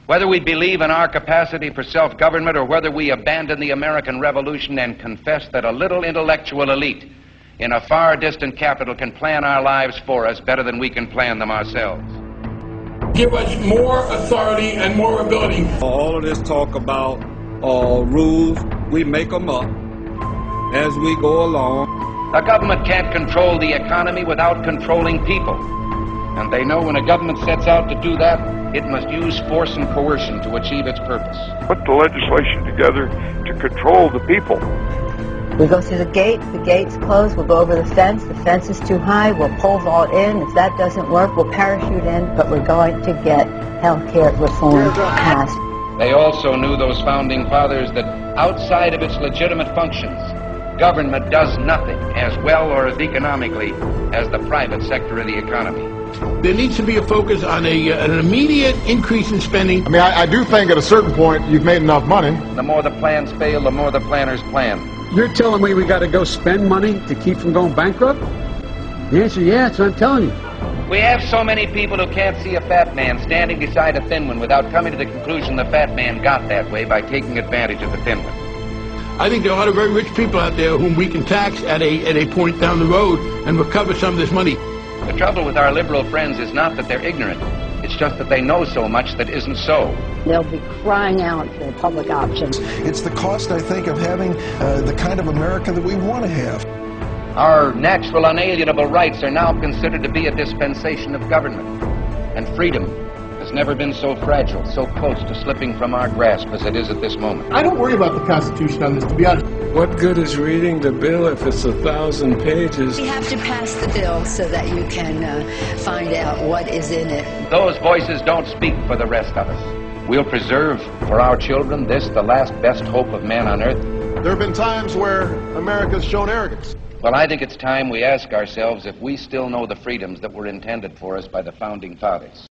Whether we believe in our capacity for self-government or whether we abandon the American Revolution and confess that a little intellectual elite in a far distant capital can plan our lives for us better than we can plan them ourselves. Give us more authority and more ability. All of this talk about rules, we make them up as we go along. A government can't control the economy without controlling people. And they know when a government sets out to do that, it must use force and coercion to achieve its purpose. Put the legislation together to control the people. We go through the gate's closed, we'll go over the fence is too high, we'll pole vault in. If that doesn't work, we'll parachute in, but we're going to get health care reform passed. They also knew, those founding fathers, that outside of its legitimate functions, government does nothing as well or as economically as the private sector of the economy. There needs to be a focus on an immediate increase in spending. I mean, I do think at a certain point you've made enough money. The more the plans fail, the more the planners plan. You're telling me we got to go spend money to keep from going bankrupt? The answer is yes, I'm telling you. We have so many people who can't see a fat man standing beside a thin one without coming to the conclusion the fat man got that way by taking advantage of the thin one. I think there are a lot of very rich people out there whom we can tax at a point down the road and recover some of this money. The trouble with our liberal friends is not that they're ignorant. It's just that they know so much that isn't so. They'll be crying out for public options. It's the cost, I think, of having the kind of America that we want to have. Our natural unalienable rights are now considered to be a dispensation of government. And freedom has never been so fragile, so close to slipping from our grasp as it is at this moment. I don't worry about the Constitution on this, to be honest. What good is reading the bill if it's 1,000 pages? We have to pass the bill so that you can find out what is in it. Those voices don't speak for the rest of us. We'll preserve for our children this, the last best hope of man on earth. There have been times where America's shown arrogance. Well, I think it's time we ask ourselves if we still know the freedoms that were intended for us by the founding fathers.